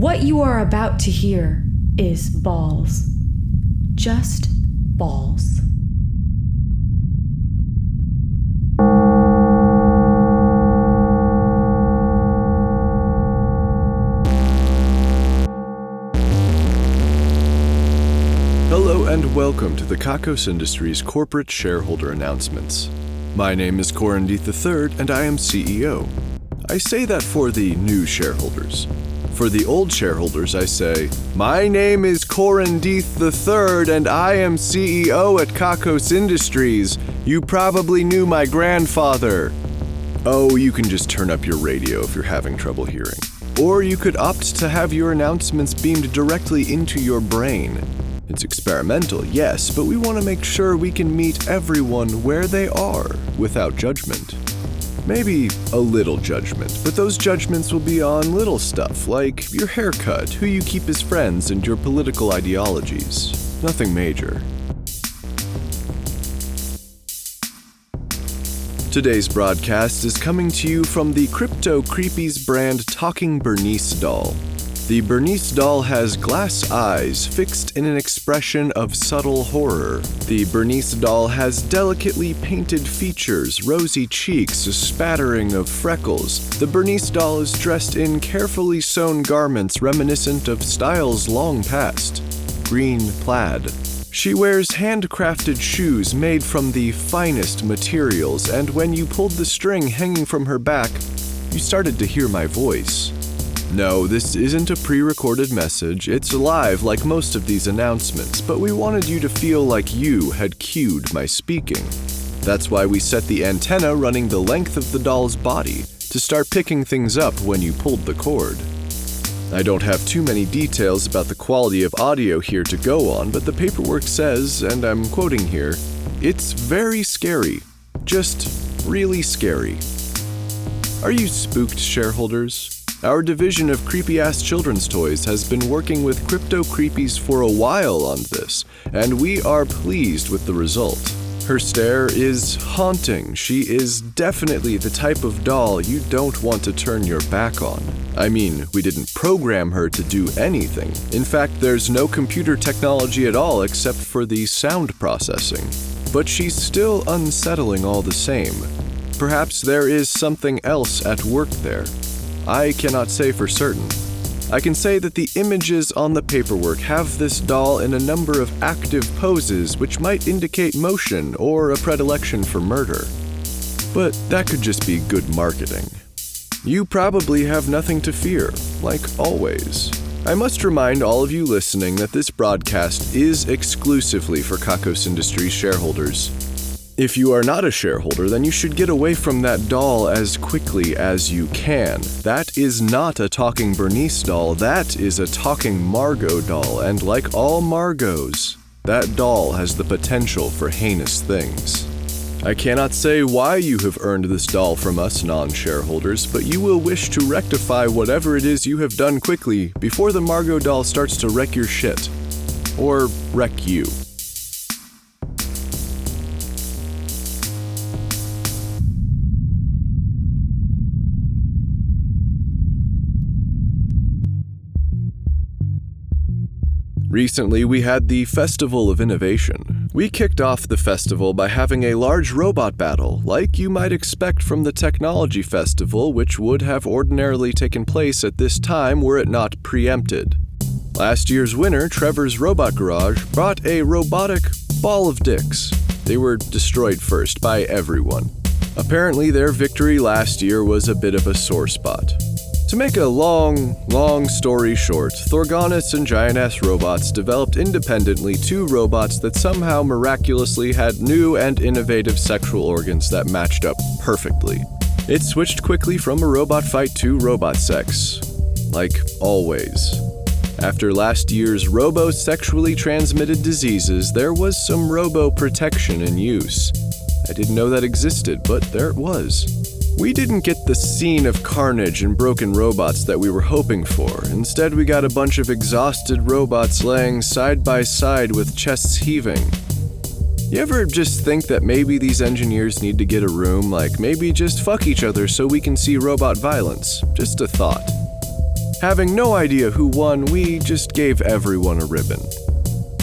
What you are about to hear is balls. Just balls. Hello and welcome to the Kakos Industries corporate shareholder announcements. My name is Corin III and I am CEO. I say that for the new shareholders. For the old shareholders, I say, my name is Corin III and I am CEO at Kakos Industries. You probably knew my grandfather. Oh, you can just turn up your radio if you're having trouble hearing. Or you could opt to have your announcements beamed directly into your brain. It's experimental, yes, but we want to make sure we can meet everyone where they are without judgment. Maybe a little judgment, but those judgments will be on little stuff like your haircut, who you keep as friends, and your political ideologies. Nothing major. Today's broadcast is coming to you from the Crypto Creepies brand Talking Bernice doll. The Bernice doll has glass eyes fixed in an expression of subtle horror. The Bernice doll has delicately painted features, rosy cheeks, a spattering of freckles. The Bernice doll is dressed in carefully sewn garments reminiscent of styles long past. Green plaid. She wears handcrafted shoes made from the finest materials, and when you pulled the string hanging from her back, you started to hear my voice. No, this isn't a pre-recorded message. It's live like most of these announcements, but we wanted you to feel like you had cued my speaking. That's why we set the antenna running the length of the doll's body to start picking things up when you pulled the cord. I don't have too many details about the quality of audio here to go on, but the paperwork says, and I'm quoting here, "It's very scary. Just really scary." Are you spooked, shareholders? Our division of creepy-ass children's toys has been working with Crypto Creepies for a while on this, and we are pleased with the result. Her stare is haunting. She is definitely the type of doll you don't want to turn your back on. I mean, we didn't program her to do anything. In fact, there's no computer technology at all except for the sound processing. But she's still unsettling all the same. Perhaps there is something else at work there. I cannot say for certain. I can say that the images on the paperwork have this doll in a number of active poses which might indicate motion or a predilection for murder. But that could just be good marketing. You probably have nothing to fear, like always. I must remind all of you listening that this broadcast is exclusively for Kakos Industries shareholders. If you are not a shareholder, then you should get away from that doll as quickly as you can. That is not a talking Bernice doll, that is a talking Margot doll, and like all Margots, that doll has the potential for heinous things. I cannot say why you have earned this doll from us non-shareholders, but you will wish to rectify whatever it is you have done quickly before the Margot doll starts to wreck your shit. Or wreck you. Recently, we had the Festival of Innovation. We kicked off the festival by having a large robot battle, like you might expect from the Technology Festival, which would have ordinarily taken place at this time were it not preempted. Last year's winner, Trevor's Robot Garage, brought a robotic ball of dicks. They were destroyed first by everyone. Apparently, their victory last year was a bit of a sore spot. To make a long story short, Thorgonus and Giant-Ass Robots developed independently two robots that somehow miraculously had new and innovative sexual organs that matched up perfectly. It switched quickly from a robot fight to robot sex. Like always. After last year's robo-sexually transmitted diseases, there was some robo-protection in use. I didn't know that existed, but there it was. We didn't get the scene of carnage and broken robots that we were hoping for. Instead, we got a bunch of exhausted robots laying side by side with chests heaving. You ever just think that maybe these engineers need to get a room, like maybe just fuck each other so we can see robot violence? Just a thought. Having no idea who won, we just gave everyone a ribbon.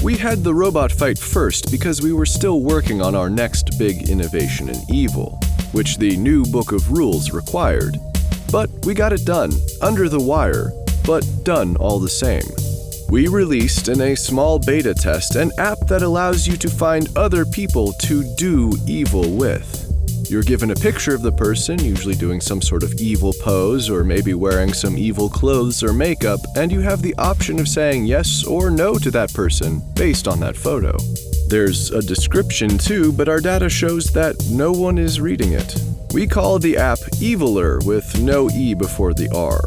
We had the robot fight first because we were still working on our next big innovation in evil, which the new book of rules required. But we got it done, under the wire, but done all the same. We released in a small beta test an app that allows you to find other people to do evil with. You're given a picture of the person, usually doing some sort of evil pose or maybe wearing some evil clothes or makeup, and you have the option of saying yes or no to that person based on that photo. There's a description too, but our data shows that no one is reading it. We call the app Eviler with no E before the R.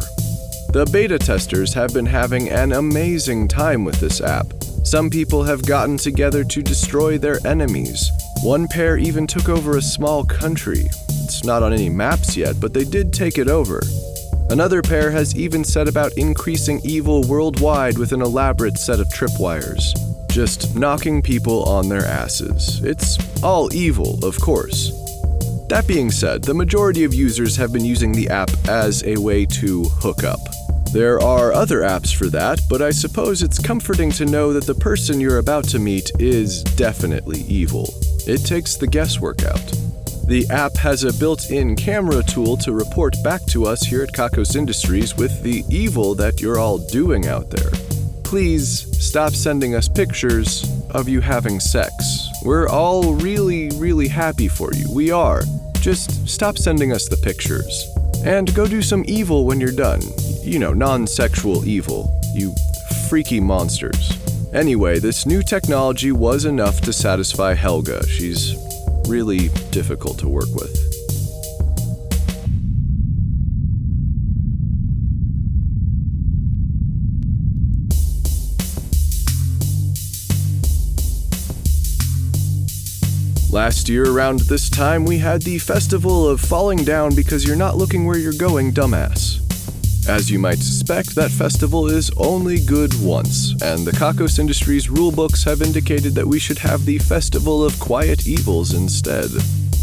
The beta testers have been having an amazing time with this app. Some people have gotten together to destroy their enemies. One pair even took over a small country. It's not on any maps yet, but they did take it over. Another pair has even set about increasing evil worldwide with an elaborate set of tripwires. Just knocking people on their asses. It's all evil, of course. That being said, the majority of users have been using the app as a way to hook up. There are other apps for that, but I suppose it's comforting to know that the person you're about to meet is definitely evil. It takes the guesswork out. The app has a built-in camera tool to report back to us here at Kakos Industries with the evil that you're all doing out there. Please stop sending us pictures of you having sex. We're all really happy for you. We are. Just stop sending us the pictures. And go do some evil when you're done. You know, non-sexual evil. You freaky monsters. Anyway, this new technology was enough to satisfy Helga. She's really difficult to work with. Last year around this time, we had the festival of falling down because you're not looking where you're going, dumbass. As you might suspect, that festival is only good once, and the Kakos Industries rulebooks have indicated that we should have the Festival of Quiet Evils instead.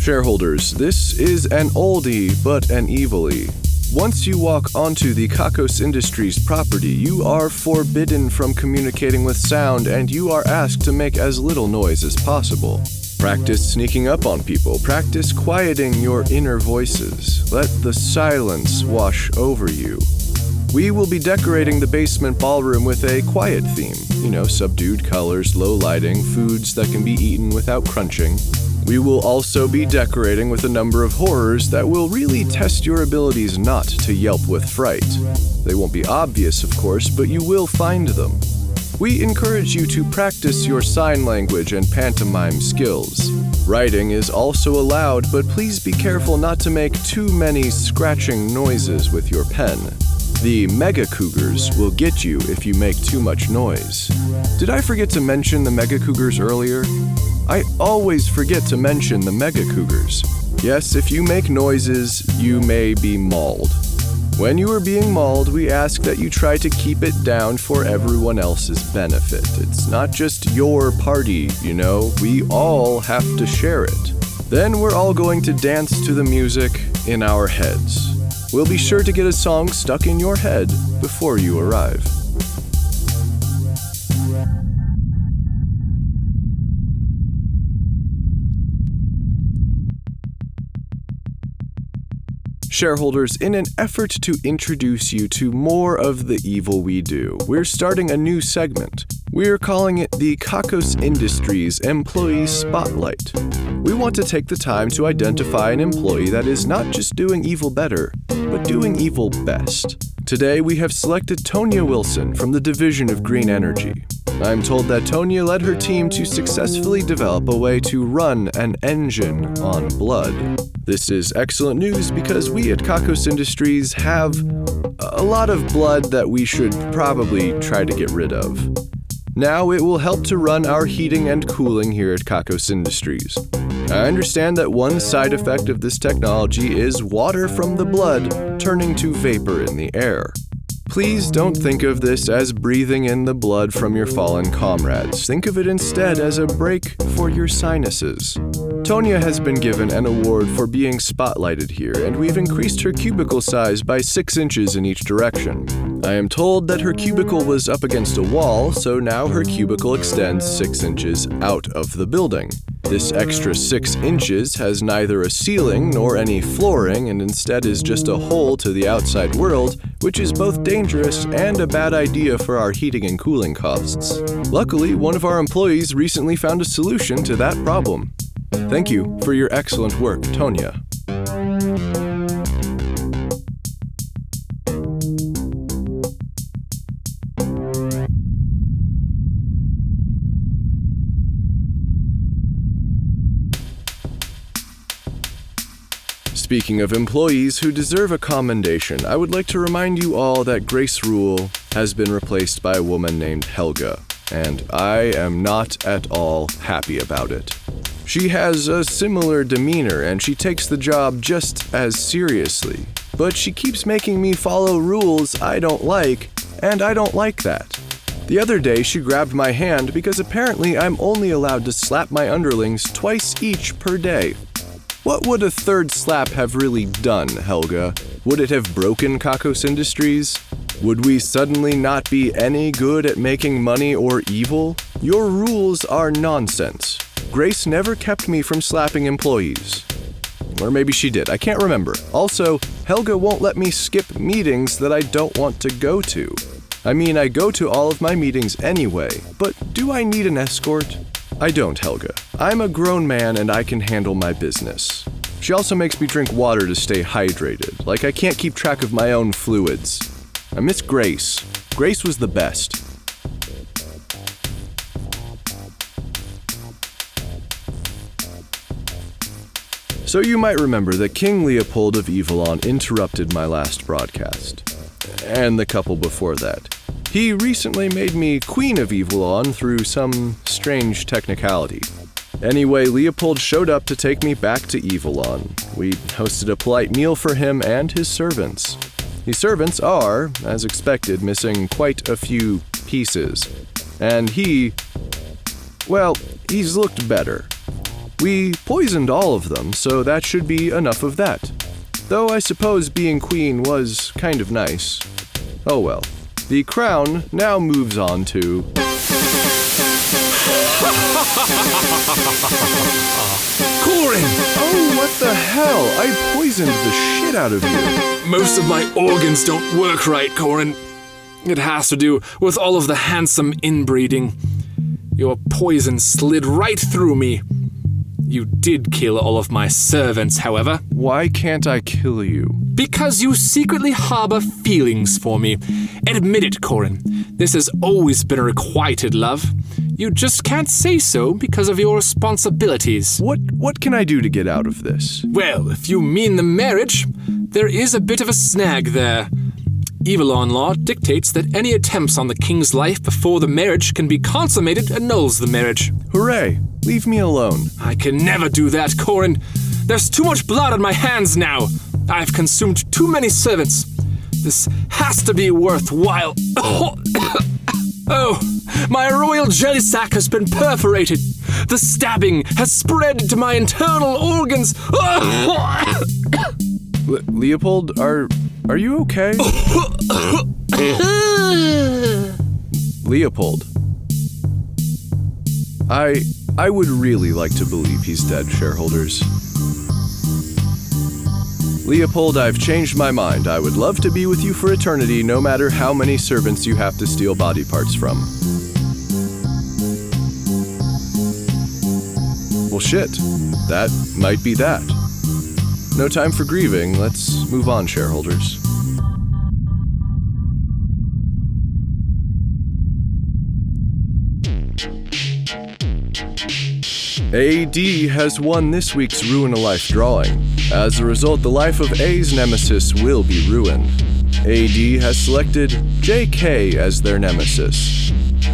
Shareholders, this is an oldie but an evilly. Once you walk onto the Kakos Industries property, you are forbidden from communicating with sound, and you are asked to make as little noise as possible. Practice sneaking up on people. Practice quieting your inner voices. Let the silence wash over you. We will be decorating the basement ballroom with a quiet theme. You know, subdued colors, low lighting, foods that can be eaten without crunching. We will also be decorating with a number of horrors that will really test your abilities not to yelp with fright. They won't be obvious, of course, but you will find them. We encourage you to practice your sign language and pantomime skills. Writing is also allowed, but please be careful not to make too many scratching noises with your pen. The Mega Cougars will get you if you make too much noise. Did I forget to mention the Mega Cougars earlier? I always forget to mention the Mega Cougars. Yes, if you make noises, you may be mauled. When you are being mauled, we ask that you try to keep it down for everyone else's benefit. It's not just your party, you know, we all have to share it. Then we're all going to dance to the music in our heads. We'll be sure to get a song stuck in your head before you arrive. Shareholders, in an effort to introduce you to more of the evil we do, we're starting a new segment. We're calling it the Kakos Industries Employee Spotlight. We want to take the time to identify an employee that is not just doing evil better, but doing evil best. Today we have selected Tonia Wilson from the Division of Green Energy. I'm told that Tonia led her team to successfully develop a way to run an engine on blood. This is excellent news because we at Kakos Industries have a lot of blood that we should probably try to get rid of. Now it will help to run our heating and cooling here at Kakos Industries. I understand that one side effect of this technology is water from the blood turning to vapor in the air. Please don't think of this as breathing in the blood from your fallen comrades. Think of it instead as a break for your sinuses. Tonia has been given an award for being spotlighted here, and we've increased her cubicle size by 6 inches in each direction. I am told that her cubicle was up against a wall, so now her cubicle extends 6 inches out of the building. This extra 6 inches has neither a ceiling nor any flooring and instead is just a hole to the outside world, which is both dangerous and a bad idea for our heating and cooling costs. Luckily, one of our employees recently found a solution to that problem. Thank you for your excellent work, Tonia. Speaking of employees who deserve a commendation, I would like to remind you all that Grace Rule has been replaced by a woman named Helga, and I am not at all happy about it. She has a similar demeanor and she takes the job just as seriously, but she keeps making me follow rules I don't like, and I don't like that. The other day she grabbed my hand because apparently I'm only allowed to slap my underlings twice each per day. What would a third slap have really done, Helga? Would it have broken Kakos Industries? Would we suddenly not be any good at making money or evil? Your rules are nonsense. Grace never kept me from slapping employees. Or maybe she did, I can't remember. Also, Helga won't let me skip meetings that I don't want to go to. I mean, I go to all of my meetings anyway, but do I need an escort? I don't, Helga. I'm a grown man and I can handle my business. She also makes me drink water to stay hydrated, like I can't keep track of my own fluids. I miss Grace. Grace was the best. So you might remember that King Leopold of Evilon interrupted my last broadcast. And the couple before that. He recently made me Queen of Evilon through some strange technicality. Anyway, Leopold showed up to take me back to Evilon. We hosted a polite meal for him and his servants. His servants are, as expected, missing quite a few pieces. And he's looked better. We poisoned all of them, so that should be enough of that. Though I suppose being queen was kind of nice. Oh well. The crown now moves on to... Corin! Oh, what the hell? I poisoned the shit out of you. Most of my organs don't work right, Corin. It has to do with all of the handsome inbreeding. Your poison slid right through me. You did kill all of my servants, however. Why can't I kill you? Because you secretly harbor feelings for me. Admit it, Corin. This has always been a requited love. You just can't say so because of your responsibilities. What can I do to get out of this? Well, if you mean the marriage, there is a bit of a snag there. Evilon law dictates that any attempts on the king's life before the marriage can be consummated annuls the marriage. Hooray! Leave me alone. I can never do that, Corin. There's too much blood on my hands now. I've consumed too many servants. This has to be worthwhile. Oh, my royal jelly sac has been perforated. The stabbing has spread to my internal organs. Leopold, are you okay? Leopold. I would really like to believe he's dead, shareholders. Leopold, I've changed my mind. I would love to be with you for eternity, no matter how many servants you have to steal body parts from. Well, shit. That might be that. No time for grieving. Let's move on, shareholders. AD has won this week's Ruin a Life drawing. As a result, the life of A's nemesis will be ruined. AD has selected JK as their nemesis.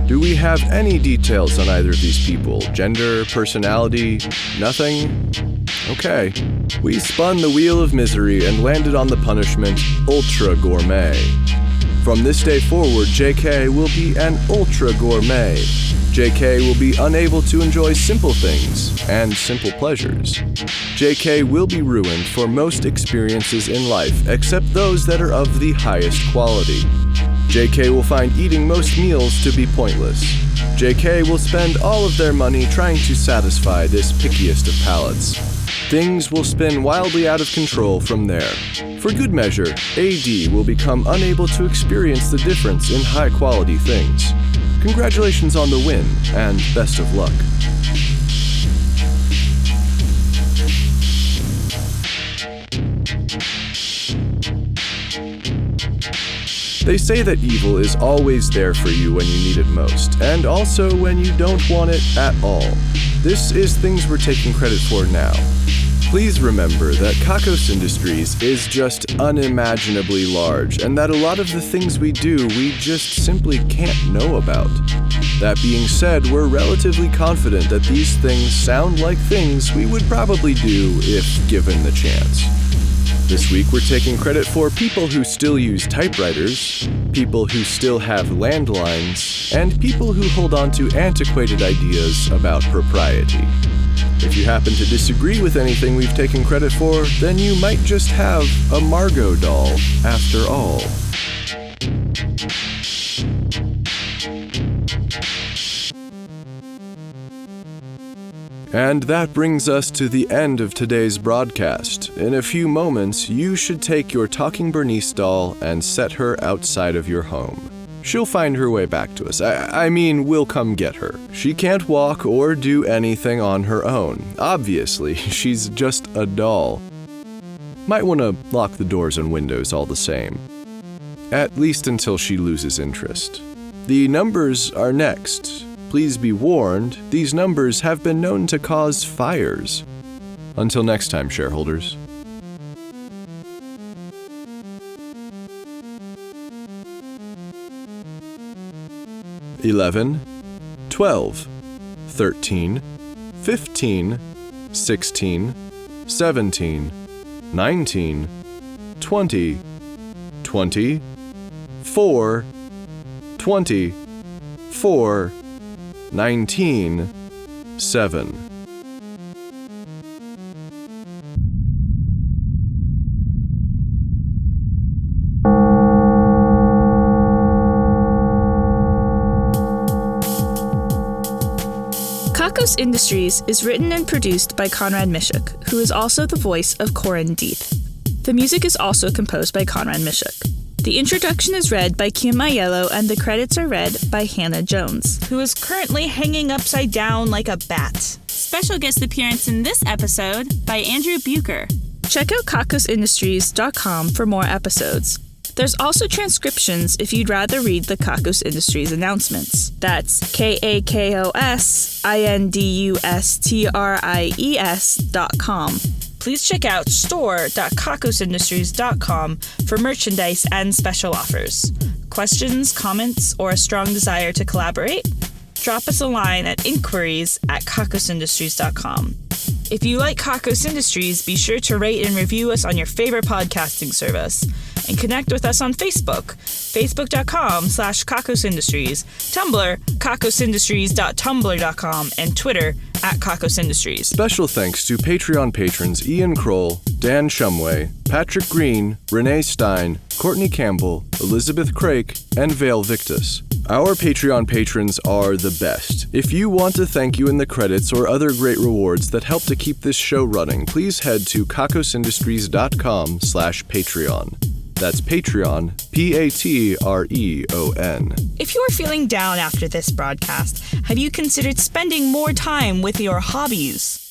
Do we have any details on either of these people? Gender, personality, nothing? Okay. We spun the wheel of misery and landed on the punishment Ultra Gourmet. From this day forward, JK will be an Ultra Gourmet. JK will be unable to enjoy simple things and simple pleasures. JK will be ruined for most experiences in life, except those that are of the highest quality. JK will find eating most meals to be pointless. JK will spend all of their money trying to satisfy this pickiest of palates. Things will spin wildly out of control from there. For good measure, AD will become unable to experience the difference in high-quality things. Congratulations on the win, and best of luck. They say that evil is always there for you when you need it most, and also when you don't want it at all. This is things we're taking credit for now. Please remember that Kakos Industries is just unimaginably large, and that a lot of the things we do, we just simply can't know about. That being said, we're relatively confident that these things sound like things we would probably do if given the chance. This week we're taking credit for people who still use typewriters, people who still have landlines, and people who hold on to antiquated ideas about propriety. If you happen to disagree with anything we've taken credit for, then you might just have a Margot doll after all. And that brings us to the end of today's broadcast. In a few moments, you should take your talking Bernice doll and set her outside of your home. She'll find her way back to us. I mean, we'll come get her. She can't walk or do anything on her own. Obviously, she's just a doll. Might want to lock the doors and windows all the same. At least until she loses interest. The numbers are next. Please be warned, these numbers have been known to cause fires. Until next time, shareholders. $11, $12, $13, $15, $16, $17, $19, $20, $20, $4, $20, $4, $19, $7. Kakos Industries is written and produced by Conrad Mishuk, who is also the voice of Corin Deeth. The music is also composed by Conrad Mishuk. The introduction is read by Kim Aiello, and the credits are read by Hannah Jones, who is currently hanging upside down like a bat. Special guest appearance in this episode by Andrew Bucher. Check out kakosindustries.com for more episodes. There's also transcriptions if you'd rather read the Kakos Industries announcements. That's KAKOSINDUSTRIES.com. Please check out store.kakosindustries.com for merchandise and special offers. Questions, comments, or a strong desire to collaborate? Drop us a line at inquiries@kakosindustries.com. If you like Kakos Industries, be sure to rate and review us on your favorite podcasting service. And connect with us on Facebook, facebook.com/Kakos Industries, Tumblr, kakosindustries.tumblr.com, and Twitter @Kakos Industries. Special thanks to Patreon patrons Ian Kroll, Dan Shumway, Patrick Green, Renee Stein, Courtney Campbell, Elizabeth Craik, and Vale Victus. Our Patreon patrons are the best. If you want a thank you in the credits or other great rewards that help to keep this show running, please head to kakosindustries.com/Patreon. That's Patreon, Patreon. If you are feeling down after this broadcast, have you considered spending more time with your hobbies?